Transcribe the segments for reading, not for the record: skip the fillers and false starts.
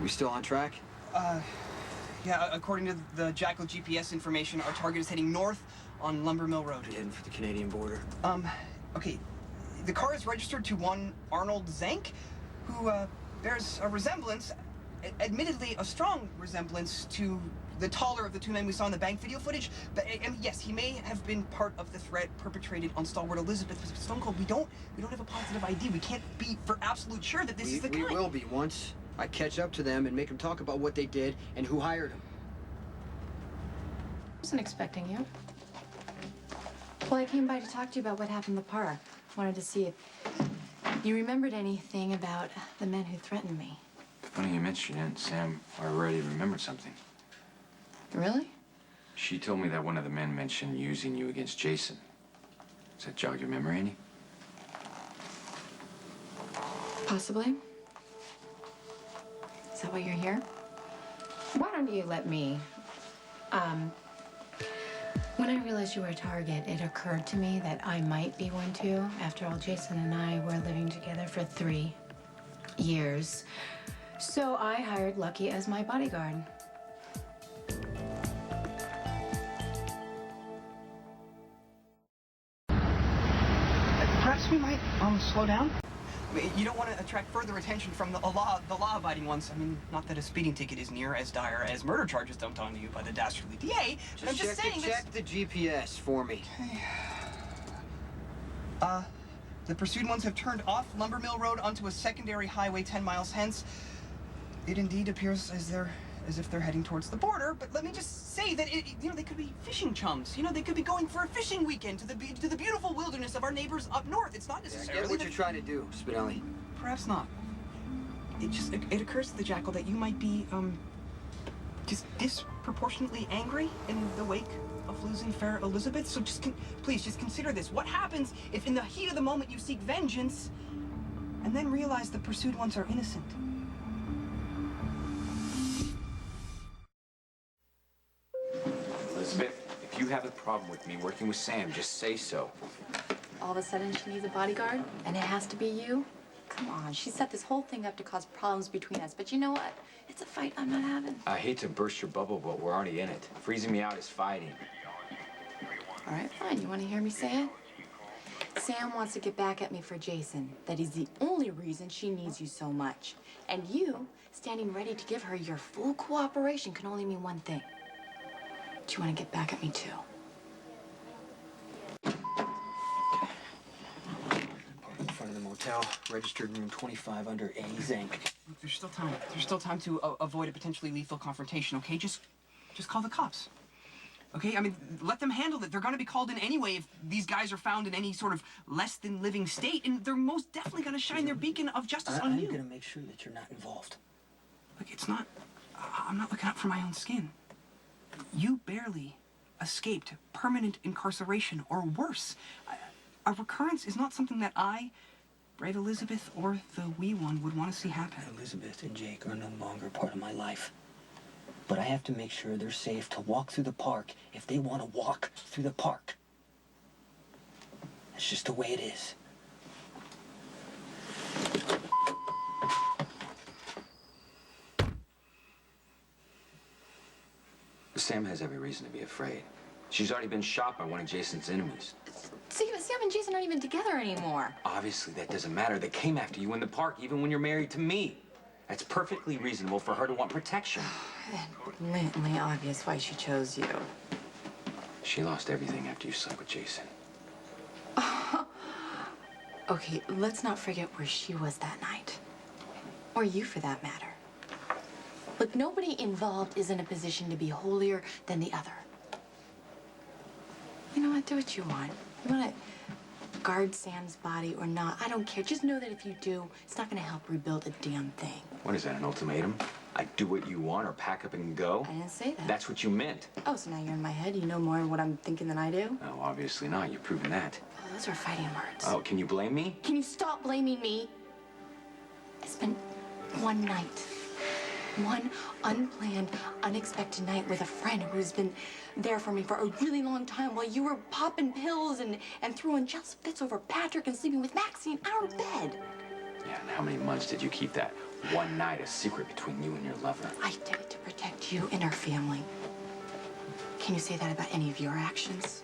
We still on track? Yeah, according to the Jackal GPS information, our target is heading north on Lumber Mill Road. Heading for the Canadian border. Okay. The car is registered to one Arnold Zank, who, bears a resemblance, admittedly a strong resemblance, to the taller of the two men we saw in the bank video footage. But, yes, he may have been part of the threat perpetrated on stalwart Elizabeth. But Stone Cold, we don't have a positive ID. We can't be for absolute sure that this is the guy. We will be once I catch up to them and make them talk about what they did and who hired them. I wasn't expecting you. Well, I came by to talk to you about what happened in the park. Wanted to see if you remembered anything about the men who threatened me. Funny you mentioned it. Sam already remembered something. Really? She told me that one of the men mentioned using you against Jason. Does that jog your memory any? Possibly. Is that why you're here? Why don't you let me? When I realized you were a target, it occurred to me that I might be one too. After all, Jason and I were living together for 3 years. So I hired Lucky as my bodyguard. Perhaps we might, slow down? I mean, you don't want to attract further attention from the law-abiding ones. I mean, not that a speeding ticket is near as dire as murder charges dumped onto you by the dastardly DA, but I'm just saying this... Check the GPS for me. Okay. The pursued ones have turned off Lumber Mill Road onto a secondary highway 10 miles hence. It indeed appears as if they're heading towards the border, but let me just say that, they could be fishing chums. They could be going for a fishing weekend to the beautiful wilderness of our neighbors up north. It's not necessarily... I get what you're trying to do, Spinelli. Perhaps not. It occurs to the Jackal that you might be, just disproportionately angry in the wake of losing fair Elizabeth. So please, just consider this. What happens if in the heat of the moment you seek vengeance and then realize the pursued ones are innocent? Elizabeth, if you have a problem with me working with Sam, just say so. All of a sudden she needs a bodyguard, and it has to be you? Come on, she set this whole thing up to cause problems between us, but you know what? It's a fight I'm not having. I hate to burst your bubble, but we're already in it. Freezing me out is fighting. All right, fine. You want to hear me say it? Sam wants to get back at me for Jason. That is the only reason she needs you so much. And you, standing ready to give her your full cooperation, can only mean one thing. Do you want to get back at me, too? In front of the motel, registered room 25 under A Zank. Look, there's still time. There's still time to avoid a potentially lethal confrontation, okay? Just call the cops. Okay? I mean, let them handle it. They're going to be called in anyway if these guys are found in any sort of less than living state, and they're most definitely going to shine their beacon of justice on you. I'm going to make sure that you're not involved. Look, it's not... I'm not looking out for my own skin. You barely escaped permanent incarceration, or worse. A recurrence is not something that I, brave Elizabeth, or the wee one would want to see happen. Elizabeth and Jake are no longer part of my life. But I have to make sure they're safe to walk through the park if they want to walk through the park. That's just the way it is. Sam has every reason to be afraid. She's already been shot by one of Jason's enemies. See, Sam and Jason aren't even together anymore. Obviously, that doesn't matter. They came after you in the park, even when you're married to me. That's perfectly reasonable for her to want protection. And blatantly obvious why she chose you. She lost everything after you slept with Jason. Okay, let's not forget where she was that night. Or you, for that matter. Look, nobody involved is in a position to be holier than the other. You know what? Do what you want. You want to guard Sam's body or not, I don't care. Just know that if you do, it's not going to help rebuild a damn thing. What is that, an ultimatum? I do what you want or pack up and go? I didn't say that. That's what you meant. Oh, so now you're in my head? You know more of what I'm thinking than I do? No, obviously not. You've proven that. Oh, those are fighting words. Oh, can you blame me? Can you stop blaming me? I spent one night. One unplanned, unexpected night with a friend who's been there for me for a really long time while you were popping pills and throwing jealous fits over Patrick and sleeping with Maxie in our bed. Yeah, And how many months did you keep that one night a secret between you and your lover? I did it to protect you and our family. Can you say that about any of your actions?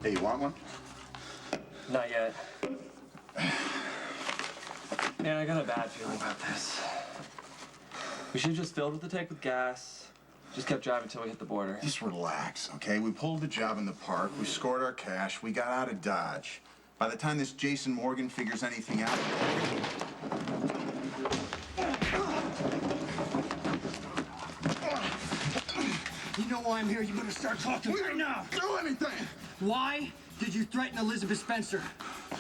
Hey, you want one? Not yet. Man, I got a bad feeling about this. We should have just filled up the tank with gas. Just kept driving until we hit the border. Just relax, okay? We pulled the job in the park, we scored our cash, we got out of Dodge. By the time this Jason Morgan figures anything out... You know why I'm here. You better start talking right now. Do anything! Why did you threaten Elizabeth Spencer?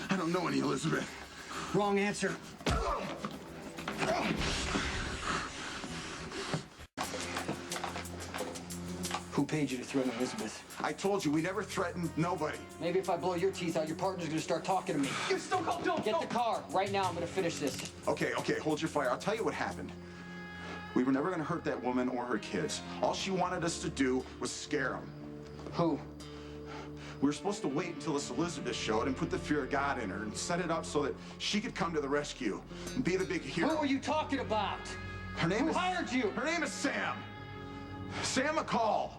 I don't know any Elizabeth. Wrong answer. Who paid you to threaten Elizabeth? I told you, we never threatened nobody. Maybe if I blow your teeth out, your partner's gonna start talking to me. You still go, don't. Get the car. Right now, I'm gonna finish this. Okay, hold your fire. I'll tell you what happened. We were never gonna hurt that woman or her kids. All she wanted us to do was scare them. Who? We were supposed to wait until this Elizabeth showed and put the fear of God in her and set it up so that she could come to the rescue and be the big hero. Who are you talking about? Her name Who is... hired you? Her name is Sam. Sam McCall.